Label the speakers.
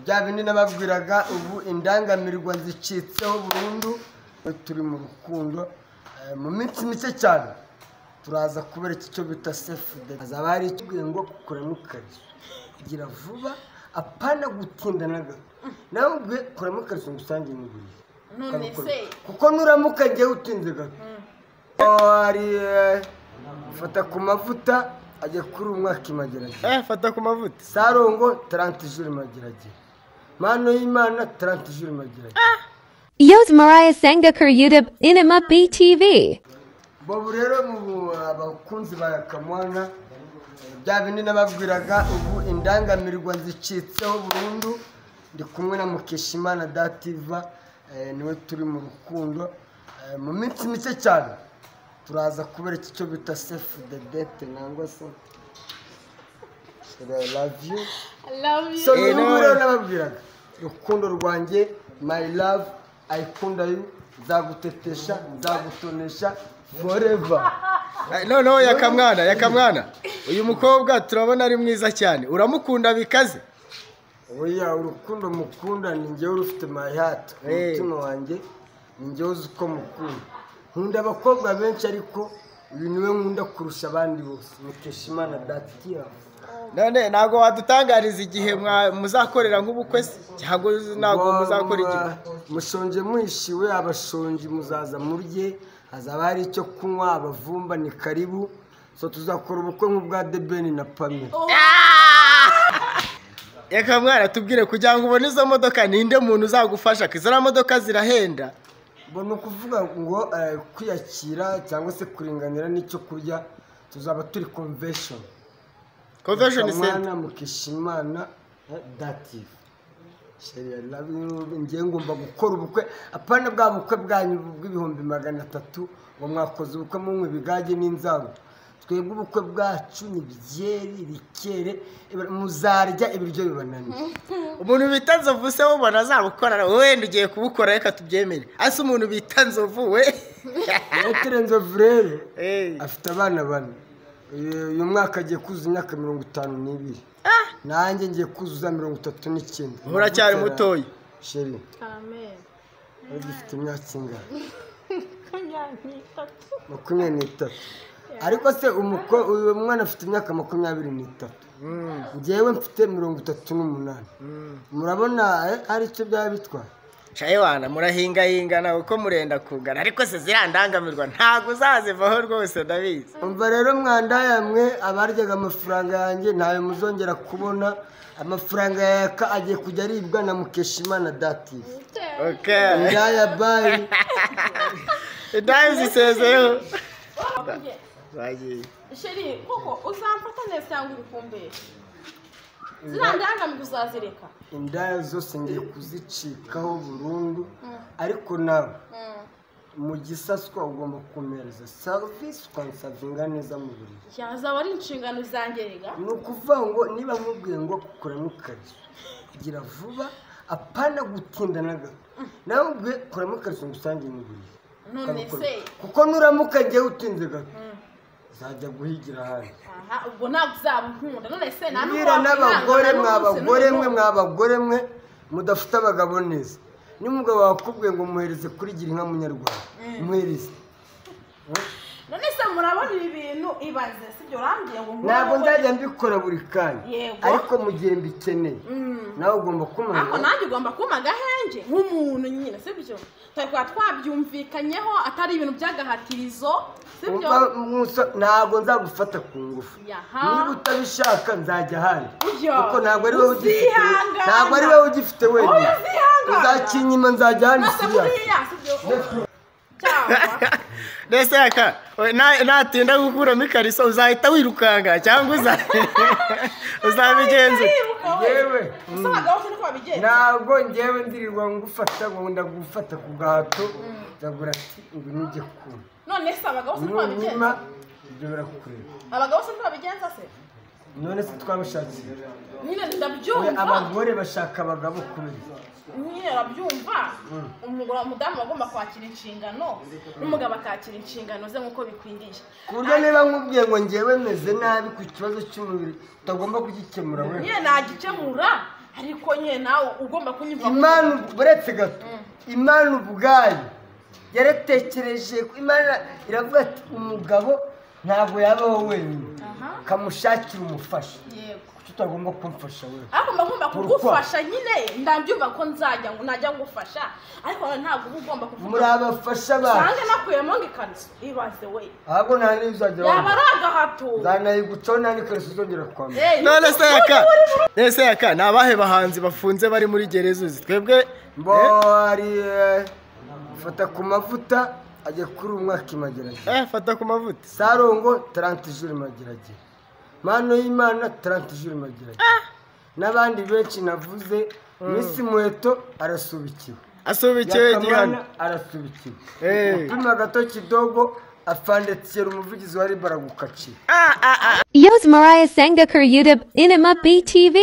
Speaker 1: bya bindi nababwiraga ubu indangamirwa zicitseho burundu turi mu rukundo mu minsi mike cyane turaza kubera icyo bita safe date azaba ari ikibwiye ngo kuramo ikariso gira vuba apana gutinda na gato nawe ubwe kuramo ikariso ngusange n'iburi
Speaker 2: none se
Speaker 1: kuko nuramuka ngiye utinze gato ari fata ku mavuta ajya kuri umwaka imageragere
Speaker 3: fata ku mavuta
Speaker 1: Sarongo 30 jours imageragere Mano y'Imana 30 jours imageragere
Speaker 4: Yos Mariah Sangakur YouTube Inima BTV
Speaker 1: Bobu rero mu abakunzi ba Kamwana bya bindi nababwiraga ubu indangamirwa zicitseho burundu ndi kumwe na Mukeshimana Dativa niwe turi mu rukundo mu minsi mike cyane turaza kubera icyo bita safe date nangwa se I love you so rero nababwiraga rukundo rwanjye my love ayikunda you nzagutetesha nzagutonesha forever
Speaker 3: no yakamwana uyu mukobwa turabona ari mwiza cyane uramukunda bikaze
Speaker 1: oya urukundo mukunda ni njye urufite my heart umutima wanjye ni njye uzi ko mukunda nkunda abakobwa benshi ariko uyu niwe nkunda kurusha abandi bose Mukeshimana Dativa
Speaker 3: none nago wadutangariza igihe muzakorera nk'ubukwe cyangwa nago muzakora igihe
Speaker 1: mushonje muhishiwe abashonji muzaza murye hazaba hari icyo kunywa abavumba ni karibu so tuzakora ubukwe nk'ubwa Debeni na Pamela
Speaker 3: yakamwana tubwire kugira ngo ubone izo modoka ninde muntu uzagufasha kizara modoka zirahenda
Speaker 1: mbona ukuvuga ngo kwiyakira cyangwa se kuringanira n'icyo kurya tuzaba turi convention
Speaker 3: center
Speaker 1: Mukeshimana Dativa ngiye ngomba gukora ubukwe apana bwa bukwe bwanyu bw'ibihumbi 300 ngo mwakoze ubukwe munywe bigage n'inzabo twebwe ubukwe bwacu ni byeri bikere muzarya ibiryo bibananiye
Speaker 3: umuntu bita Nzovu se ubona azabukora wenda ugiye kubukora reka tubyemere ase umuntu bita Nzovu we
Speaker 1: Etere Nzovu rero afite abana bane uyu mwaka agiye kuzuza imyaka 52 nanjye ngiye kuzuza 39
Speaker 3: uracyari mutoyi
Speaker 1: sheri
Speaker 2: amen
Speaker 1: ugifite imyaka ingana 23 ariko se uyu mwana afite imyaka 23 ngewe mfite 38 murabona ari icyo byaba bitwara
Speaker 3: Shayiwana murahinga nawe uko murenda kugana ariko se zirandangamirwa ntago uzazivaho rwose ndabizi
Speaker 1: umva rero mwandayamwe abaryaga amafaranga yanjye ntayo muzongera kubona amafaranga yaka agiye kujya aribwa na Mukeshimana Dativa ndaya bye
Speaker 3: ndayo zisezeho
Speaker 2: sheri koko uzamfata neza cyangwa urukumbere zirandangamirwa uzazireka
Speaker 1: indaya zose ngiye kuzicikaho burundu ariko nawe mu gisaswa ugomba kumereza service ukansavinga neza mu buriri
Speaker 2: yazaba ari inshingano zangerega
Speaker 1: ni ukuvuga ngo niba nkubwiye ngo kuramo ikariso gira vuba apana gutinda na gato nawe ubwe kuramo ikariso ngusange mu buriri
Speaker 2: none se
Speaker 1: kuko nuramuka ngiye utinze gato zajya guhigira hano
Speaker 2: ubwo ntabwo uzabunkunda none se
Speaker 1: n'abagore mwabagore mwe mudafite abagabo neza n'umugabo wakubwiye ngo muhereze kuri gira inka munyarwanda muhereze
Speaker 2: none se murabona ibi bintu ibaze sibyo rambye ngo
Speaker 1: ntabwo nzajya mbikora buri kanya ariko mu gihe mbikeneye nawe ugomba kumenya
Speaker 2: ariko nanjye ugomba kuma agahenge nk'umuntu nyine sibyo twabyumvikanyeho atari ibintu by'agahatirizo sibyo
Speaker 1: ntabwo nzagufata ku ngufu niba utabishaka nzajya ahandi kuko ntabwo ari wowe ugifite wenyine uzakinyima nzajya ahandi
Speaker 3: Nese yaka natinda gukuramo ikariso uzahita wirukanga cyangwa uzabigenza
Speaker 1: yewe ntabwo ngewe ndirirwa ngufata ngo ndagufata ku gahato ndagura ati ngo nijye kumva
Speaker 2: none se abagabo se twabigenza
Speaker 1: ibyo birakureba
Speaker 2: abagabo se twabigenza se
Speaker 1: none se twabashakiye
Speaker 2: nyine ndabyumva
Speaker 1: abagore bashaka abagabo kubera
Speaker 2: nyine arabyumva umugore umudamu agomba kwakira inshingano n'umugabo akakira inshingano ze nk'uko bikwiriye
Speaker 1: ku buryo niba nkubwiye ngo ngewe meze nabi ku kibazo cy'umubiri utagomba kugikemura we
Speaker 2: nyine nagikemura ariko nyine nawe ugomba kunyumva
Speaker 1: imana buretse gato imana ubwayo yaratekereje imana iravuga ati umugabo ntabwo yabaho wenyine kamushakira umufasha
Speaker 2: yego
Speaker 1: tutagomba kumfasha we
Speaker 2: ariko ngomba kugufasha nyine ndabyumva ko nzajya ngo najya ngufasha ariko ntabwo uba ugomba kuvuga
Speaker 1: muri abafasha bacu
Speaker 2: sange nakuyemo ngo ikariso ibaze we
Speaker 1: ahubwo nta n'ibizajya
Speaker 2: yaba ari agahato
Speaker 1: zanayigucaho nta n'ikariso uzongera kwambara
Speaker 3: none se yaka ni abahe bahanzi bafunze bari muri gereza uzi twebwe
Speaker 1: mbo ari fata ku mavuta ajya kuri umwaka imageragere
Speaker 3: fata ku mavuta
Speaker 1: sarongo 30 jours imageragere mano y'Imana 30 jours imageragere n'abandi benshi navuze Miss Muheto arasubikiwe
Speaker 3: igihano
Speaker 1: arasubikiwe pima gato kidogo afandetsera umuvugizi wa Ribaragukacira
Speaker 4: Yos Mariah Sangakur YouTube Inima BTV.